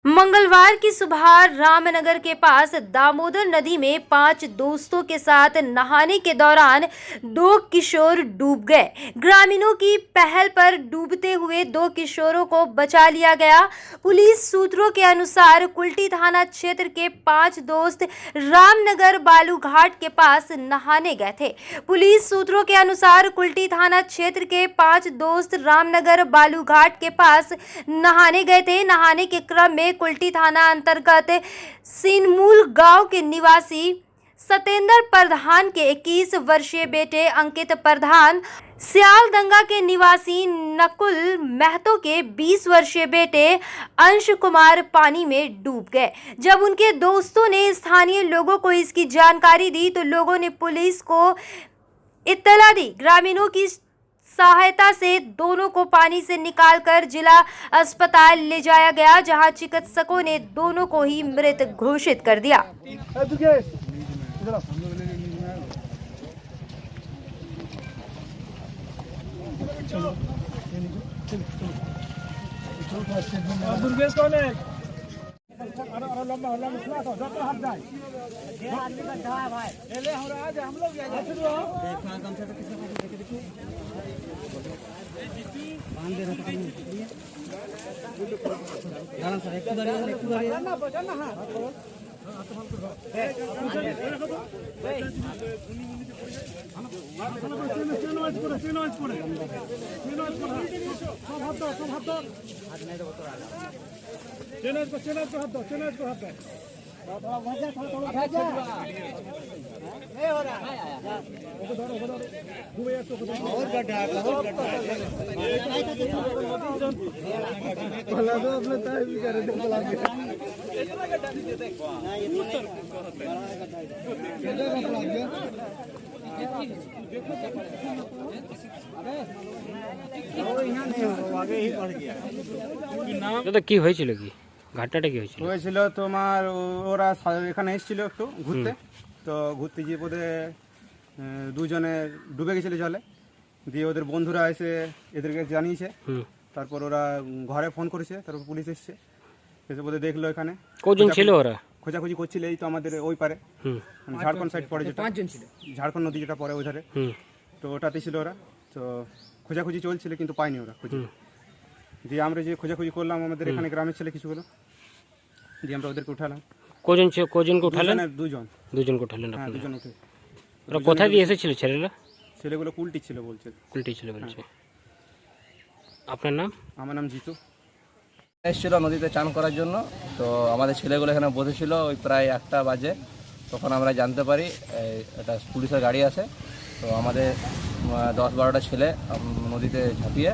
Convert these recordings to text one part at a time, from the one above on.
मंगलवार की सुबह रामनगर के पास दामोदर नदी में 5 दोस्तों के साथ नहाने के दौरान 2 किशोर डूब गए। ग्रामीणों की पहल पर डूबते हुए 2 किशोरों को बचा लिया गया। पुलिस सूत्रों के अनुसार कुल्टी थाना क्षेत्र के 5 दोस्त रामनगर बालूघाट के पास नहाने गए थे। पुलिस सूत्रों के अनुसार कुल्टी थाना क्षेत्र के 5 दोस्त रामनगर बालूघाट के पास नहाने गए थे। नहाने के क्रम में कुल्टी थाना अंतर्गत सीनमूल गांव के निवासी सतेंद्र प्रधान के 21 वर्षीय बेटे अंकित प्रधान, सियालदंगा के निवासी नकुल महतो के 20 वर्षीय बेटे अंश कुमार पानी में डूब गए। जब उनके दोस्तों ने स्थानीय लोगों को इसकी जानकारी दी तो लोगों ने पुलिस को इत्तला दी। ग्रामीणों की सहायता से दोनों को पानी से निकालकर जिला अस्पताल ले जाया गया, जहां चिकित्सकों ने दोनों को ही मृत घोषित कर दिया। কি হয়েছিল, কি ঘাটটাটা কি হয়েছিল? তোমার ওরা এখানে এসেছিল একটু ঘুরতে, তো ঘুরতে গিয়ে বোধে দুজনে ডুবে গেছিল জলে, দিয়ে ওদের বন্ধুরা এসে এদেরকে জানিয়েছে। তারপর ওরা ঘরে ফোন করেছে, তারপর পুলিশ এসছে, এসে বোধে দেখলো এখানে কজন ছিল ওরা খোঁজাখুঁজি করছিল। এই তো আমাদের ওই পারে ঝাড়খণ্ড সাইড পড়ে, যেটা 5 জন ছিল, ঝাড়খণ্ড নদী যেটা পড়ে ওই ধারে, তো ওটাতে ছিল ওরা। তো খোঁজাখুঁজি চলছিল কিন্তু পাইনি ওরা খুঁজে। দিয়ে আমরা যে খোঁজাখুঁজি করলাম আমাদের এখানে গ্রামের ছেলে কিছুগুলো, দিয়ে আমরা ওদেরকে উঠালাম। কজনকে উঠালেন? দুজনকে উঠালেন হ্যাঁ, আপনারা? দুজন উঠে। ওরা কোথায় দিয়ে এসেছিল ছেলেরা? ছেলেগুলো কুলটি ছিল বলছে। কুলটি ছিল বলছে। আপনার নাম? আমার নাম জিতু। এসেছিল নদীতে চান করার জন্য। তো আমাদের ছেলেগুলো এখানে বসেছিল, ওই প্রায় 1টা বাজে। তখন আমরা জানতে পারি একটা পুলিশের গাড়ি আসে। তো আমাদের 10-12টা ছেলে নদীতে ঝাঁপিয়ে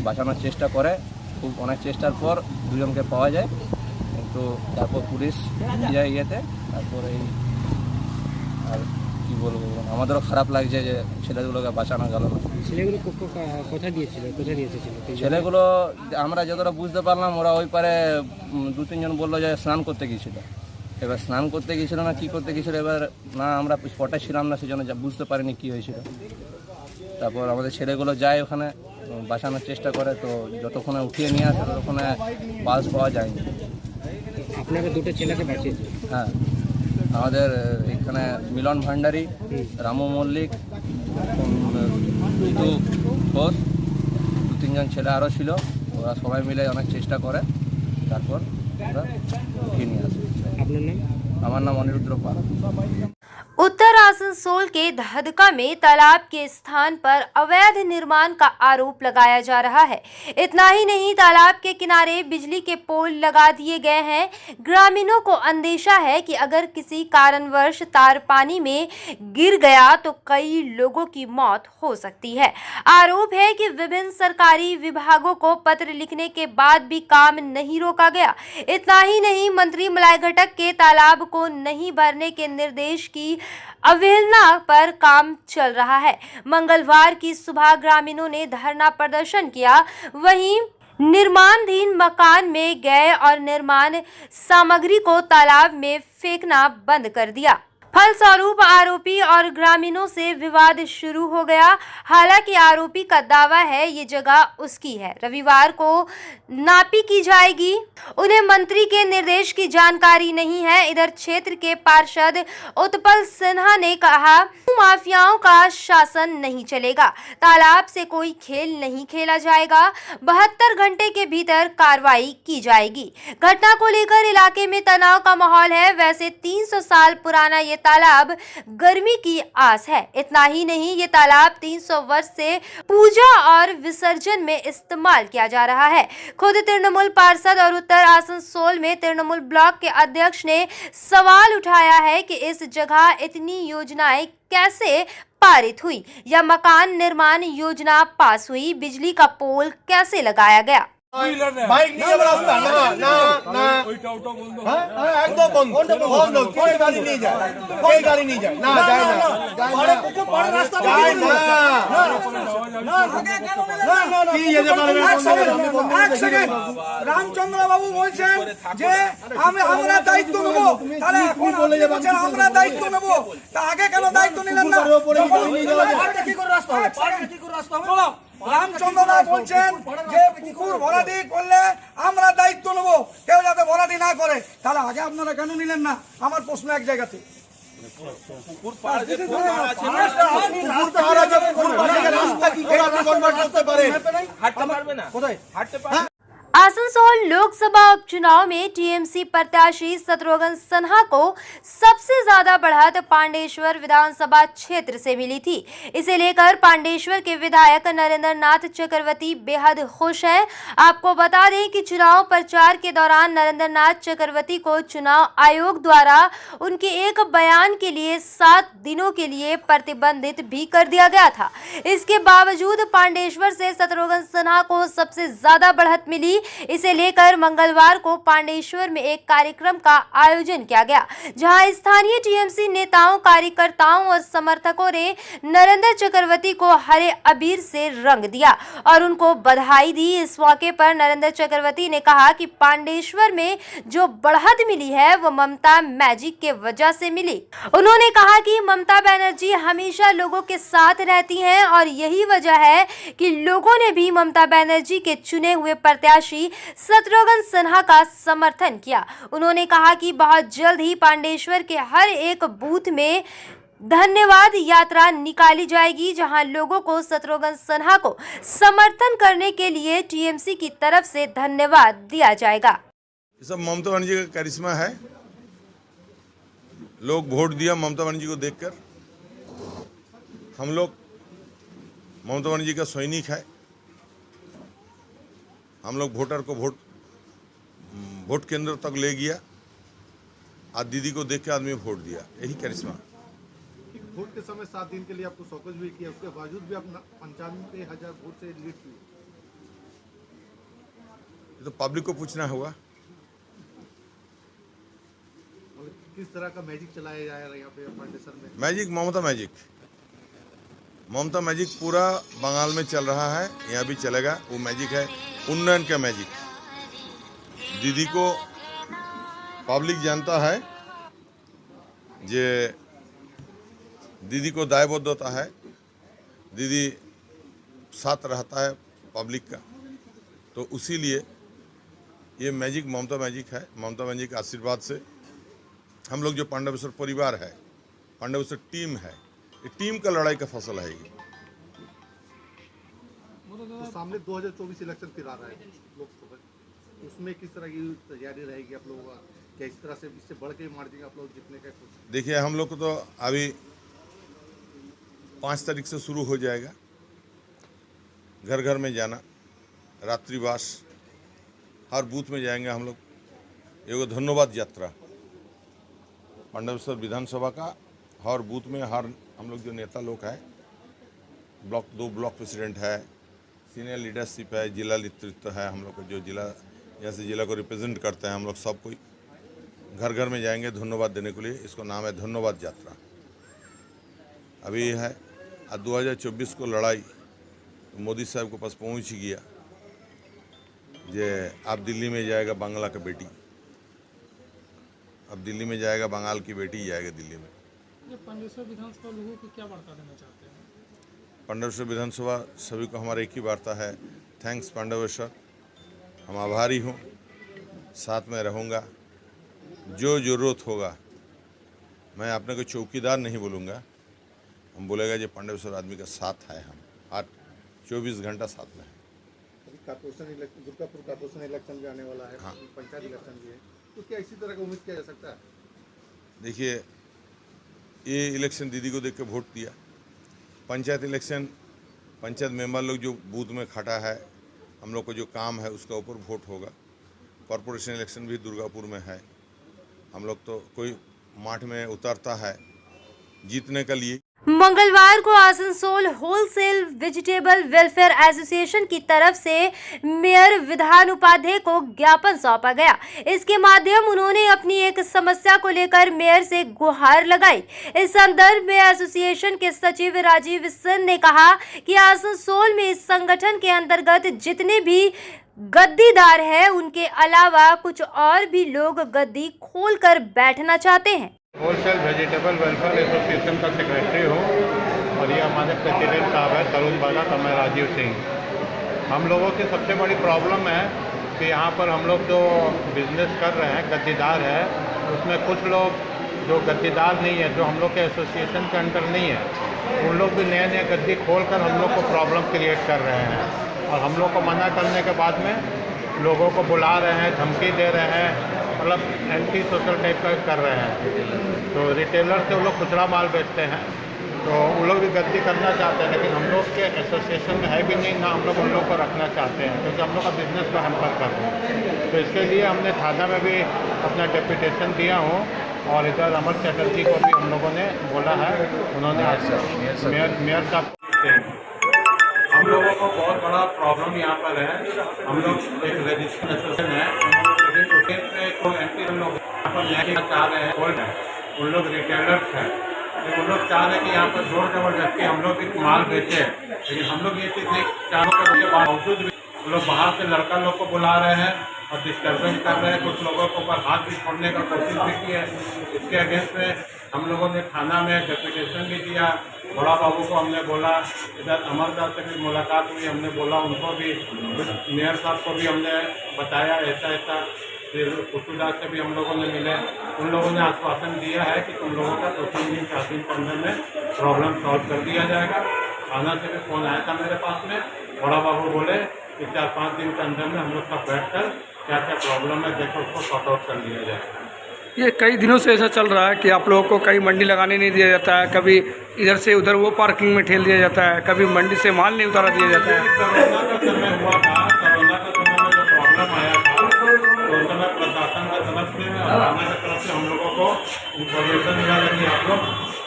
বাঁচানোর চেষ্টা করে। খুব অনেক চেষ্টার পর দুজনকে পাওয়া যায়, কিন্তু তারপর পুলিশ যায় ইয়েতে। তারপর এই আর কি বলবো, আমাদেরও খারাপ লাগছে যে ছেলেগুলোকে বাঁচানো গেল না। ছেলেগুলো কোথায় দিয়েছিল, কোথায় দিয়ে এসেছিল? ছেলেগুলো আমরা যতটা বুঝতে পারলাম, ওরা ওই পারে 2-3 জন বললো যে স্নান করতে গিয়েছিল। এবার স্নান করতে গিয়েছিল না কি করতে গিয়েছিল, এবার না আমরা স্পটে ছিলাম না, সেজন্য বুঝতে পারিনি কি হয়েছিল। তারপর আমাদের ছেলেগুলো যায় ওখানে বাঁচানোর চেষ্টা করে, তো যতক্ষণে উঠিয়ে নিয়ে আসে ততক্ষণে বাস পাওয়া যায়নি। আপনারা 2টা ছেলেকে বাঁচিয়েছে? হ্যাঁ, আমাদের এখানে মিলন ভান্ডারী, রামু মল্লিক, জিতু ঘোষ, 2-3 জন ছেলে আরও ছিল। ওরা সবাই মিলে অনেক চেষ্টা করে, তারপর ওরা উঠিয়ে নিয়ে আসে। আপনার নাম? আমার নাম অনিরুদ্র পাল। उत्तर आसनसोल के धदका में तालाब के स्थान पर अवैध निर्माण का आरोप लगाया जा रहा है। इतना ही नहीं, तालाब के किनारे बिजली के पोल लगा दिए गए हैं। ग्रामीणों को अंदेशा है कि अगर किसी कारणवश तार पानी में गिर गया तो कई लोगों की मौत हो सकती है। आरोप है कि विभिन्न सरकारी विभागों को पत्र लिखने के बाद भी काम नहीं रोका गया। इतना ही नहीं, मंत्री मलाय घटक के तालाब को नहीं भरने के निर्देश की अवहेलना पर काम चल रहा है। मंगलवार की सुबह ग्रामीणों ने धरना प्रदर्शन किया। वहीं निर्माणाधीन मकान में गए और निर्माण सामग्री को तालाब में फेंकना बंद कर दिया। फलस्वरूप आरोपी और ग्रामीणों से विवाद शुरू हो गया। हालांकि आरोपी का दावा है ये जगह उसकी है। रविवार को नापी की जाएगी। उन्हें मंत्री के निर्देश की जानकारी नहीं है। इधर क्षेत्र के पार्षद उत्पल सिन्हा ने कहा, माफियाओं का शासन नहीं चलेगा, तालाब से कोई खेल नहीं खेला जाएगा, 72 घंटे के भीतर कार्रवाई की जाएगी। घटना को लेकर इलाके में तनाव का माहौल है। वैसे 300 साल पुराना ये तालाब गर्मी की आस है। इतना ही नहीं, ये तालाब 300 वर्ष से पूजा और विसर्जन में इस्तेमाल किया जा रहा है। खुद तृणमूल पार्षद और उत्तर आसनसोल में तृणमूल ब्लॉक के अध्यक्ष ने सवाल उठाया है कि इस जगह इतनी योजनाएं कैसे पारित हुई या मकान निर्माण योजना पास हुई, बिजली का पोल कैसे लगाया गया। বাইক নিয়ে যাবার রাস্তা না না না হ্যাঁ একদম বন্ধ বন্ধ কোন গাড়ি নিয়ে যায় কোন গাড়ি নিয়ে যায় না যায় না বড় পুকুর বড় রাস্তা যায় না না কি যেতে পারবে এক সেকেন্ড রামচন্দ্র বাবু বলছেন যে আমরা দায়িত্ব নেব, তাহলে এখন বলছেন আমরা দায়িত্ব নেব, তা আগে কেন দায়িত্ব নিলেন না? কি করে রাস্তা হবে কি করে রাস্তা হবে? রামচন্দ্রদা বলছেন যে পুকুর ভরাটি করলে আমরা দায়িত্ব নেব, কেউ যাতে ভরাটি না করে, তাহলে আগে আপনারা কেন নিলেন না? আমার প্রশ্ন এক জায়গাতে। आसनसोल लोकसभा उपचुनाव में टीएमसी प्रत्याशी शत्रुघ्न सिन्हा को सबसे ज्यादा बढ़त पांडेश्वर विधानसभा क्षेत्र से मिली थी। इसे लेकर पांडेश्वर के विधायक नरेंद्र नाथ चक्रवर्ती बेहद खुश हैं। आपको बता दें कि चुनाव प्रचार के दौरान नरेंद्र नाथ चक्रवर्ती को चुनाव आयोग द्वारा उनके एक बयान के लिए 7 दिनों के लिए प्रतिबंधित भी कर दिया गया था। इसके बावजूद पांडेश्वर से शत्रुघ्न सिन्हा को सबसे ज्यादा बढ़त मिली। इसे लेकर मंगलवार को पांडेश्वर में एक कार्यक्रम का आयोजन किया गया, जहां स्थानीय टीएमसी नेताओं, कार्यकर्ताओं और समर्थकों ने नरेंद्र चक्रवर्ती को हरे अबीर से रंग दिया और उनको बधाई दी। इस मौके पर नरेंद्र चक्रवर्ती ने कहा कि पांडेश्वर में जो बढ़त मिली है वो ममता मैजिक के वजह से मिली। उन्होंने कहा कि ममता बनर्जी हमेशा लोगों के साथ रहती हैं और यही वजह है कि लोगों ने भी ममता बनर्जी के चुने हुए प्रत्याशी शत्रुघ्न सिन्हा का समर्थन किया। उन्होंने कहा कि बहुत जल्द ही पांडेश्वर के हर एक बूथ में धन्यवाद यात्रा निकाली जाएगी, जहां लोगों को शत्रुघ्न सिन्हा को समर्थन करने के लिए टीएमसी की तरफ से धन्यवाद दिया जाएगा। ये सब ममता बनर्जी का करिश्मा है। लोग वोट दिया ममता बनर्जी को देखकर। हम लोग ममता बनर्जी का सैनिक है। हम लोग वोटर को वोट केंद्र तक ले गया। आज दीदी को देख के आदमी वोट दिया, यही करिश्मा। वोट के समय 7 दिन के लिए आपको शोकज भी किया, उसके बावजूद भी आप 95,000 वोट से लीड किए। ये तो पब्लिक को पूछना होगा। किस तरह का मैजिक चलाया जा रहा है यहाँ पे पांडेसर में? मैजिक, ममता मैजिक पूरा बंगाल में चल रहा है, यहाँ भी चलेगा। वो मैजिक है उन्नयन का मैजिक। दीदी को पब्लिक जानता है, जे दीदी को दायबद्धता है, दीदी साथ रहता है पब्लिक का, तो उसीलिए ये मैजिक ममता मैजिक है। ममता मैजिक के आशीर्वाद से हम लोग जो पांडवेश्वर परिवार है, पांडवेश्वर टीम है, ये टीम का लड़ाई का फसल है। ये तो सामने 2024 इलेक्शन फिर आ रहा है लोकसभा, उसमें किस तरह की तैयारी रहेगी आप लोगों का? क्या इस तरह से इससे बढ़ के मार्जिन आप लोग जीतने का? देखिए, हम लोग को तो अभी 5 तारीख से शुरू हो जाएगा घर घर में जाना, रात्रिवास, हर बूथ में जाएंगे हम लोग। एगो धन्यवाद यात्रा पांडवेश्वर विधानसभा का हर बूथ में, हर हम लोग जो नेता लोग हैं, ब्लॉक 2 ब्लॉक प्रेसिडेंट है, सीनियर लीडरशिप है, जिला नेतृत्व है, हम लोग को जो जिला जैसे जिला को रिप्रेजेंट करते हैं, हम लोग सब कोई घर घर में जाएंगे धन्यवाद देने के लिए। इसको नाम है धन्यवाद यात्रा। अभी है 2024 को लड़ाई तो मोदी साहब के पास पहुंच ही गया, जे अब दिल्ली में जाएगा बांग्ला का बेटी, अब दिल्ली में जाएगा, बंगाल की बेटी जाएगा दिल्ली में। पंडेश्वर विधानसभा लोगों को क्या वार्ता देना चाहते हैं? पांडवेश्वर विधानसभा सभी को हमारा एक ही वार्ता है, थैंक्स पांडवेश्वर, हम आभारी हूँ, साथ में रहूँगा, जो ज़रूरत होगा। मैं अपने को चौकीदार नहीं बोलूँगा, हम बोलेगा जो पांडवेश्वर आदमी का साथ है, हम 24 घंटा साथ में है। अभी corporation election, Durgapur corporation election भी आने वाला है, हाँ। पंचायत इलेक्शन भी है, तो क्या इसी तरह का उम्मीद किया जा सकता है? देखिए, ये इलेक्शन दीदी को देख के वोट दिया। पंचायत इलेक्शन, पंचायत मेंबर लोग जो बूथ में खड़ा है, हम लोग को जो काम है उसका ऊपर वोट होगा। कॉर्पोरेशन इलेक्शन भी दुर्गापुर में है, हम लोग तो कोई माठ में उतरता है जीतने के लिए। मंगलवार को Asansol wholesale vegetable welfare association की तरफ से मेयर विधान उपाध्याय को ज्ञापन सौंपा गया। इसके माध्यम उन्होंने अपनी एक समस्या को लेकर मेयर से गुहार लगाई। इस संदर्भ में एसोसिएशन के सचिव राजीव सेन ने कहा कि आसनसोल में इस संगठन के अंतर्गत जितने भी गद्दीदार हैं, उनके अलावा कुछ और भी लोग गद्दी खोलकर बैठना चाहते हैं। होलसेल वेजिटेबल वेलफेयर एसोसिएशन का सेक्रेटरी हूँ और ये हमारे प्रेसिडेंट साहब है तरुण बागत और मैं राजीव सिंह। हम लोगों की सबसे बड़ी प्रॉब्लम है कि यहाँ पर हम लोग जो बिजनेस कर रहे हैं, गद्दीदार है, उसमें कुछ लोग जो गद्दीदार नहीं है, जो हम लोग के एसोसिएशन के अंडर नहीं है, उन लोग भी नए नए गद्दी खोल कर हम लोग को प्रॉब्लम क्रिएट कर रहे हैं और हम लोग को मना करने के बाद में लोगों को बुला रहे हैं, धमकी दे रहे हैं, मतलब एंटी सोशल टाइप का कर रहे हैं। तो रिटेलर से वो लोग खुचरा माल बेचते हैं, तो वो लोग भी गद्दी करना चाहते हैं, लेकिन हम लोग के एसोसिएशन में है भी नहीं, ना हम लोग उन लोग को रखना चाहते हैं, क्योंकि हम लोग का बिजनेस को हैम्पर कर रहे हैं। तो इसके लिए हमने थाना में भी अपना डेपुटेशन दिया हूँ और इधर अमर चटर्जी को भी हम लोगों ने बोला है, उन्होंने मेयर साहब। हम लोगों को बहुत बड़ा प्रॉब्लम यहाँ पर है, हम लोग एक रजिस्टर्ड एसोसिएशन है, लेकिन उसके कोई एंटी लोग यहाँ पर लेना चाह रहे हैं, होल्ड है, उन लोग रिटेलर्स हैं, लेकिन उन लोग चाह रहे हैं कि यहाँ पर जोर जबरदस्ती हम लोग भी माल बेचे, लेकिन हम लोग ये चीज़ चारों के बावजूद भी उन लोग बाहर से लड़का लोग को बुला रहे हैं और डिस्टर्बेंस कर रहे हैं, कुछ लोगों के ऊपर हाथ भी छोड़ने का कोशिश भी की है। इसके अगेंस्ट में हम लोगों ने थाना में डेपुटेशन भी दिया, बड़ा बाबू को हमने बोला, इधर अमरदास से भी मुलाकात हुई, हमने बोला उनको भी, मेयर साहब को भी हमने बताया ऐसा ऐसा, फिर कुतुदास से भी हम लोगों ने मिले, उन लोगों ने आश्वासन दिया है कि तुम लोगों का 2-3 दिन 4 दिन के अंदर में प्रॉब्लम सॉल्व कर दिया जाएगा। थाना से भी फ़ोन आया था मेरे पास में, बड़ा बाबू बोले कि 4-5 दिन के अंदर में हम लोग सब बैठ कर क्या क्या प्रॉब्लम है देखो उसको सॉर्ट आउट कर लिया जाएगा। ये कई दिनों से ऐसा चल रहा है कि आप लोगों को कहीं मंडी लगाने नहीं दिया जाता है, कभी इधर से उधर वो पार्किंग में ठेल दिया जाता है, कभी मंडी से माल नहीं उतारा दिया जाता है। कोरोना का समय हुआ था, कोरोना का समय में जो प्रॉब्लम आया था, तो उस समय प्रशासन की तरफ से और थाना की तरफ से हम लोगों को इंफॉर्मेशन मिला कि आप लोग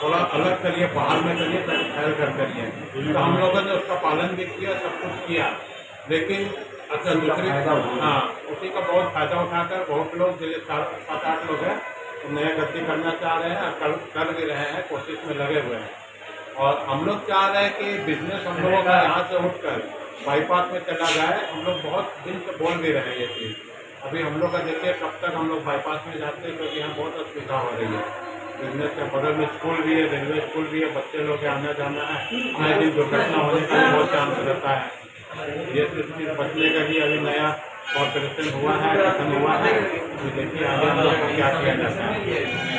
थोड़ा अलग करिए, बाहर में करिए, फैल कर करिए, तो हम लोगों ने उसका पालन भी किया, सब कुछ किया, लेकिन अच्छा दूसरी हाँ उसी का बहुत फायदा उठाकर बहुत लोग जैसे 7-8 लोग हैं तो नया गद्दी करना चाह रहे हैं, कर भी रहे हैं, कोशिश में लगे हुए हैं। और हम लोग चाह रहे हैं कि बिजनेस हम लोगों का यहाँ से उठकर बाईपास में चला जाए। हम लोग बहुत दिन से बोल भी रहे हैं ये चीज़, अभी हम लोग का देखिए कब तक हम लोग बाईपास में जाते हैं, क्योंकि यहाँ बहुत असुविधा हो रही है। बिजनेस के बगल में स्कूल भी है, रेलवे स्कूल भी है, बच्चे लोग के आना जाना है, आए दिन दुर्घटना होने का भी बहुत चांस रहता है। ये चीज़ बचने का भी अभी नया कॉर्पोरेशन हुआ है, गठन हुआ है, तो देखिए आगे हम लोग को क्या किया जाता है।